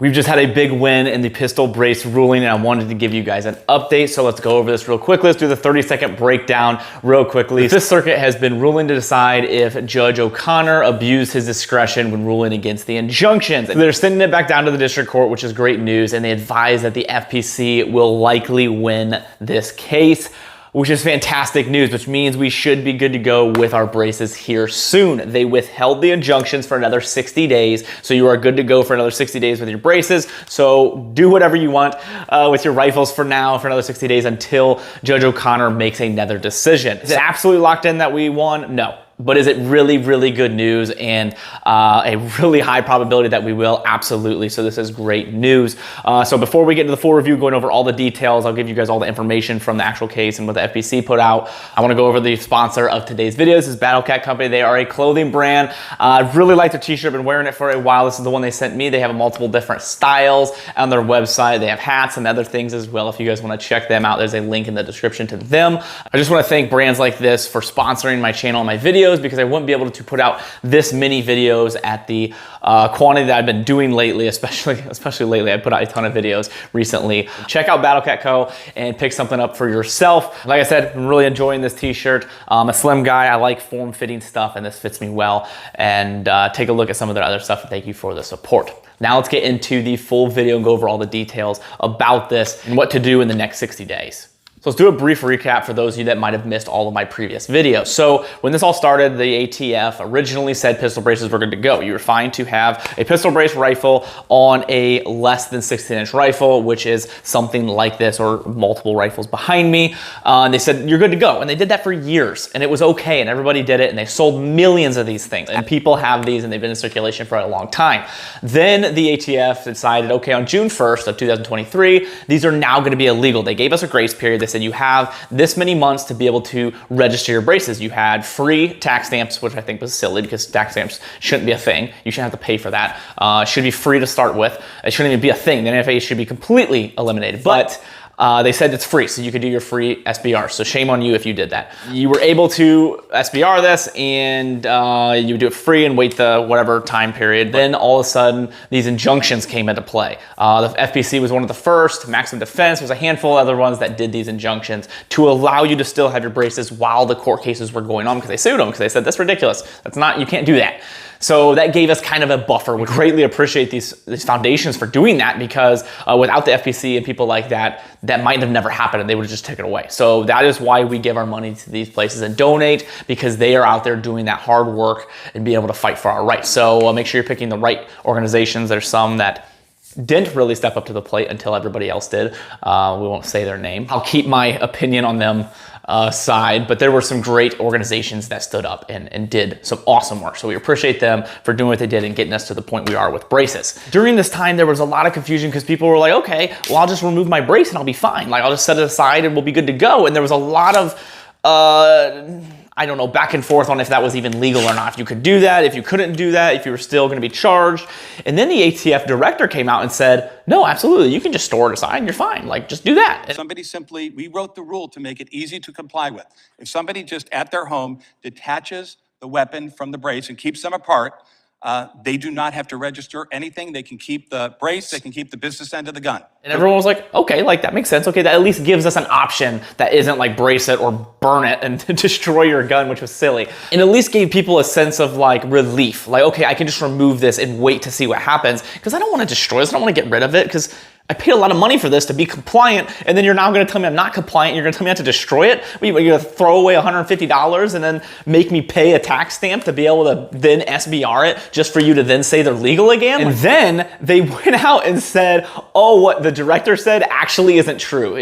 We've just had a big win in the pistol brace ruling, and I wanted to give you guys an update. So let's go over this real quickly. Let's do the 30-second breakdown real quickly. The Fifth Circuit has been ruling to decide if Judge O'Connor abused his discretion when ruling against the injunctions. They're sending it back down to the district court, which is great news, and they advise that the FPC will likely win this case, which is fantastic news, which means we should be good to go with our braces here soon. They withheld the injunctions for another 60 days, so you are good to go for another 60 days with your braces. So do whatever you want with your rifles for now, for another 60 days until Judge O'Connor makes another decision. Is it absolutely locked in that we won? No. But is it really, really good news and a really high probability that we will? Absolutely. So this is great news. So before we get into the full review, going over all the details, I'll give you guys all the information from the actual case and what the FPC put out. I want to go over the sponsor of today's video. This is Battle Cat Company. They are a clothing brand. I really like their t-shirt. I've been wearing it for a while. This is the one they sent me. They have multiple different styles on their website. They have hats and other things as well. If you guys want to check them out, there's a link in the description to them. I just want to thank brands like this for sponsoring my channel and my videos, because I wouldn't be able to put out this many videos at the quantity that I've been doing lately, especially lately. I put out a ton of videos recently. Check out Battle Cat Co. and pick something up for yourself. Like I said, I'm really enjoying this t-shirt. I'm a slim guy. I like form-fitting stuff, and this fits me well. And take a look at some of their other stuff, and thank you for the support. Now let's get into the full video and go over all the details about this and what to do in the next 60 days. So let's do a brief recap for those of you that might have missed all of my previous videos. So when this all started, the ATF originally said pistol braces were good to go. You were fine to have a pistol brace rifle on a less than 16-inch rifle, which is something like this, or multiple rifles behind me. And they said, you're good to go. And they did that for years, and it was okay, and everybody did it, and they sold millions of these things. And people have these, and they've been in circulation for a long time. Then the ATF decided, okay, on June 1st of 2023, these are now gonna be illegal. They gave us a grace period. They said you have this many months to be able to register your braces. You had free tax stamps, which I think was silly because tax stamps shouldn't be a thing. You shouldn't have to pay for that. It should be free to start with. It shouldn't even be a thing. The NFA should be completely eliminated. But they said it's free, so you could do your free SBR. So shame on you if you did that. You were able to SBR this, and you would do it free and wait the whatever time period. Then all of a sudden, these injunctions came into play. The FPC was one of the first. Maximum Defense was a handful of other ones that did these injunctions to allow you to still have your braces while the court cases were going on, because they sued them, because they said that's ridiculous. That's not, you can't do that. So that gave us kind of a buffer. We greatly appreciate these foundations for doing that, because without the FPC and people like that, that might have never happened, and they would have just taken it away. So that is why we give our money to these places and donate, because they are out there doing that hard work and being able to fight for our rights. So make sure you're picking the right organizations. There's some that didn't really step up to the plate until everybody else did. We won't say their name. I'll keep my opinion on them side, but there were some great organizations that stood up and did some awesome work. So we appreciate them for doing what they did and getting us to the point we are with braces. During this time, there was a lot of confusion because people were like, okay, well, I'll just remove my brace and I'll be fine. Like, I'll just set it aside and we'll be good to go. And there was a lot of, I don't know, back and forth on if that was even legal or not. If you could do that, if you couldn't do that, if you were still going to be charged. And then the ATF director came out and said, no, absolutely, you can just store it aside and you're fine. Like, just do that. Somebody simply, we wrote the rule to make it easy to comply with. If somebody just at their home detaches the weapon from the brace and keeps them apart, they do not have to register anything. They can keep the brace, they can keep the business end of the gun. And everyone was like, okay, like that makes sense. Okay, that at least gives us an option that isn't like brace it or burn it and destroy your gun, which was silly. And at least gave people a sense of like relief. Like, okay, I can just remove this and wait to see what happens, because I don't want to destroy this. I don't want to get rid of it, because I paid a lot of money for this to be compliant, and then you're now going to tell me I'm not compliant. You're going to tell me I have to destroy it? You're going to throw away $150 and then make me pay a tax stamp to be able to then SBR it just for you to then say they're legal again? And then they went out and said, oh, what the director said actually isn't true.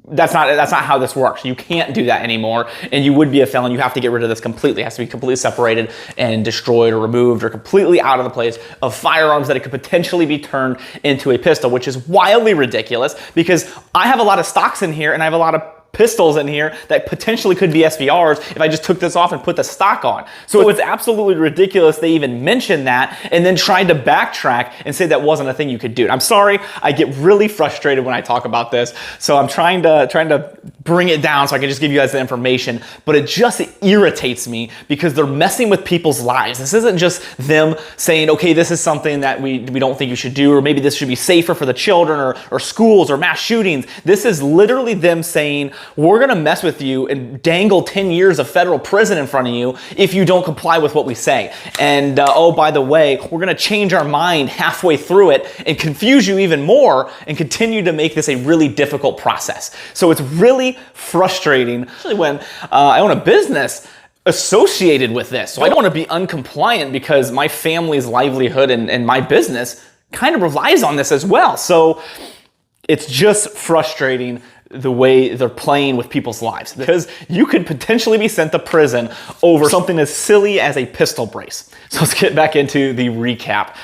That's not how this works. You can't do that anymore, and you would be a felon. You have to get rid of this completely. It has to be completely separated and destroyed or removed or completely out of the place of firearms that it could potentially be turned into a pistol, which is wildly ridiculous, because I have a lot of stocks in here and I have a lot of pistols in here that potentially could be SBRs if I just took this off and put the stock on. So it's absolutely ridiculous they even mentioned that and then tried to backtrack and say that wasn't a thing you could do. I'm sorry, I get really frustrated when I talk about this, so I'm trying to bring it down so I can just give you guys the information, but it just irritates me because they're messing with people's lives. This isn't just them saying, okay, this is something that we don't think you should do, or maybe this should be safer for the children or schools or mass shootings. This is literally them saying, we're gonna mess with you and dangle 10 years of federal prison in front of you if you don't comply with what we say. And oh, by the way, we're gonna change our mind halfway through it and confuse you even more and continue to make this a really difficult process. So it's really frustrating, especially when I own a business associated with this. So I don't want to be uncompliant because my family's livelihood and my business kind of relies on this as well. So it's just frustrating the way they're playing with people's lives, because you could potentially be sent to prison over something as silly as a pistol brace. So let's get back into the recap.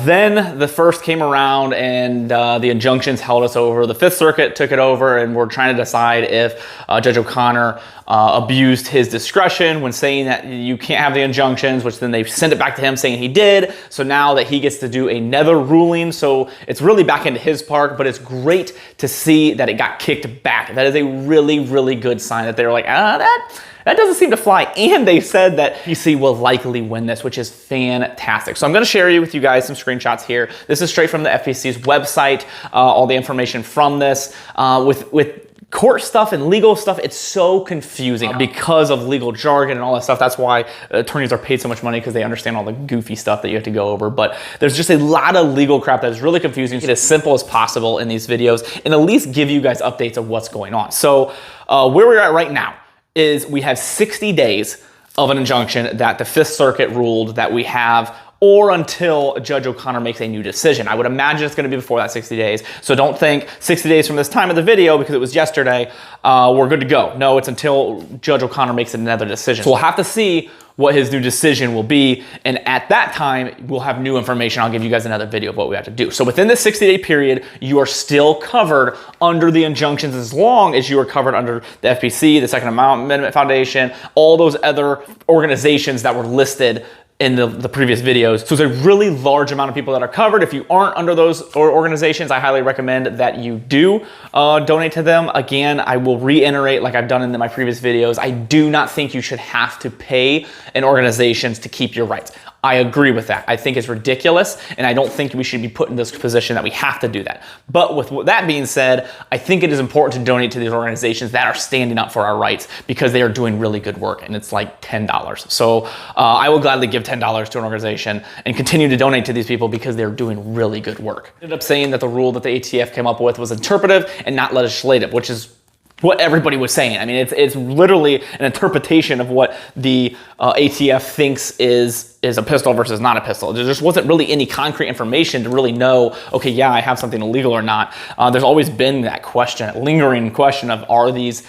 Then the first came around and the injunctions held us over. The Fifth Circuit took it over, and we're trying to decide if Judge O'Connor abused his discretion when saying that you can't have the injunctions, which then they sent it back to him saying he did. So now that he gets to do another ruling, so it's really back into his park, but it's great to see that it got kicked back. That is a really, really good sign that they're like, that doesn't seem to fly. And they said that PC will likely win this, which is fantastic. So I'm gonna share with you guys some screenshots here. This is straight from the FPC's website, all the information from this. With court stuff and legal stuff, it's so confusing because of legal jargon and all that stuff. That's why attorneys are paid so much money, because they understand all the goofy stuff that you have to go over. But there's just a lot of legal crap that is really confusing. It's as simple as possible in these videos and at least give you guys updates of what's going on. So where we're at right now is we have 60 days of an injunction that the Fifth Circuit ruled that we have, or until Judge O'Connor makes a new decision. I would imagine it's gonna be before that 60 days. So don't think 60 days from this time of the video, because it was yesterday, we're good to go. No, it's until Judge O'Connor makes another decision. So we'll have to see what his new decision will be. And at that time, we'll have new information. I'll give you guys another video of what we have to do. So within this 60-day period, you are still covered under the injunctions as long as you are covered under the FPC, the Second Amendment Foundation, all those other organizations that were listed in the previous videos. So there's a really large amount of people that are covered. If you aren't under those organizations, I highly recommend that you do donate to them. Again, I will reiterate, like I've done in my previous videos, I do not think you should have to pay an organization to keep your rights. I agree with that. I think it's ridiculous, and I don't think we should be put in this position that we have to do that. But with that being said, I think it is important to donate to these organizations that are standing up for our rights, because they are doing really good work, and it's like $10. So I will gladly give $10 to an organization and continue to donate to these people because they're doing really good work. I ended up saying that the rule that the ATF came up with was interpretive and not legislative, which is what everybody was saying. I mean, it's literally an interpretation of what the ATF thinks is a pistol versus not a pistol. There just wasn't really any concrete information to really know, okay, yeah, I have something illegal or not. There's always been that question, lingering question of, are these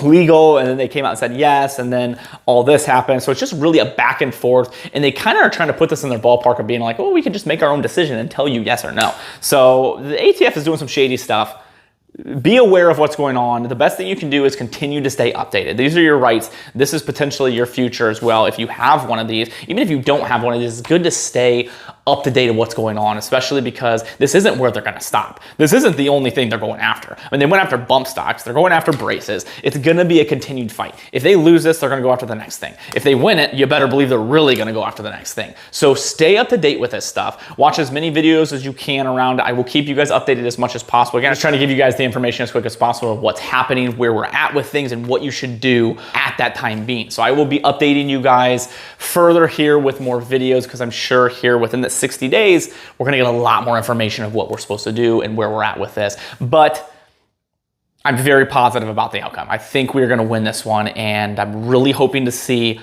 legal? And then they came out and said yes, and then all this happened. So it's just really a back and forth, and they kind of are trying to put this in their ballpark of being like, oh, we can just make our own decision and tell you yes or no. So the ATF is doing some shady stuff. Be aware of what's going on. The best thing you can do is continue to stay updated. These are your rights. This is potentially your future as well. If you have one of these, even if you don't have one of these, it's good to stay up to date of what's going on, especially because this isn't where they're gonna stop. This isn't the only thing they're going after. I mean, they went after bump stocks, they're going after braces. It's gonna be a continued fight. If they lose this, they're gonna go after the next thing. If they win it, you better believe they're really gonna go after the next thing. So stay up to date with this stuff. Watch as many videos as you can around it. I will keep you guys updated as much as possible. Again, I'm just trying to give you guys the information as quick as possible of what's happening, where we're at with things, and what you should do at that time being. So I will be updating you guys further here with more videos, because I'm sure here within the 60 days, we're gonna get a lot more information of what we're supposed to do and where we're at with this. But I'm very positive about the outcome. I think we're gonna win this one, and I'm really hoping to see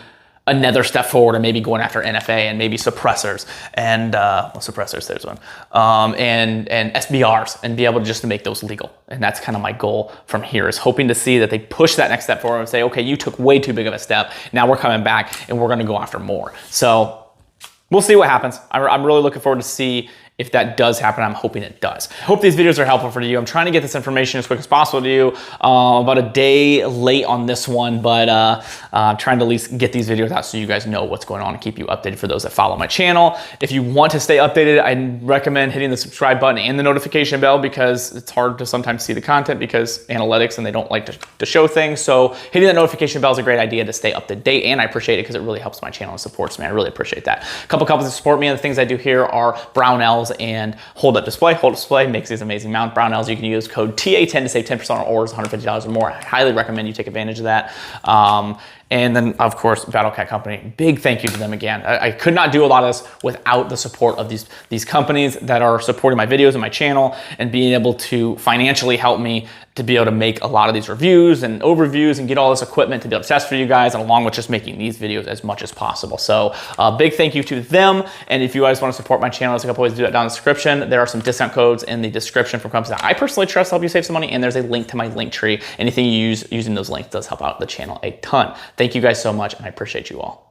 another step forward, and maybe going after NFA and maybe suppressors and suppressors, there's one, and SBRs, and be able to just make those legal. And that's kind of my goal from here, is hoping to see that they push that next step forward and say, okay, you took way too big of a step. Now we're coming back and we're going to go after more. So we'll see what happens. I'm really looking forward to see if that does happen. I'm hoping it does. I hope these videos are helpful for you. I'm trying to get this information as quick as possible to you. About a day late on this one, but I'm trying to at least get these videos out so you guys know what's going on and keep you updated for those that follow my channel. If you want to stay updated, I recommend hitting the subscribe button and the notification bell, because it's hard to sometimes see the content because analytics and they don't like to show things. So hitting that notification bell is a great idea to stay up to date, and I appreciate it because it really helps my channel and supports me. I really appreciate that. A couple companies that support me, and the things I do here are Brownells and Hold Up Display. Hold Up Display makes these amazing mount Brownells. You can use code TA10 to save 10% on orders, $150 or more. I highly recommend you take advantage of that. And then, of course, Battle Cat Company. Big thank you to them again. I could not do a lot of this without the support of these companies that are supporting my videos and my channel and being able to financially help me to be able to make a lot of these reviews and overviews and get all this equipment to be able to test for you guys, and along with just making these videos as much as possible. So big thank you to them. And if you guys want to support my channel, there's a couple ways to do that down in the description. There are some discount codes in the description from companies that I personally trust to help you save some money, and there's a link to my link tree. Anything you use using those links does help out the channel a ton. Thank you guys so much, and I appreciate you all.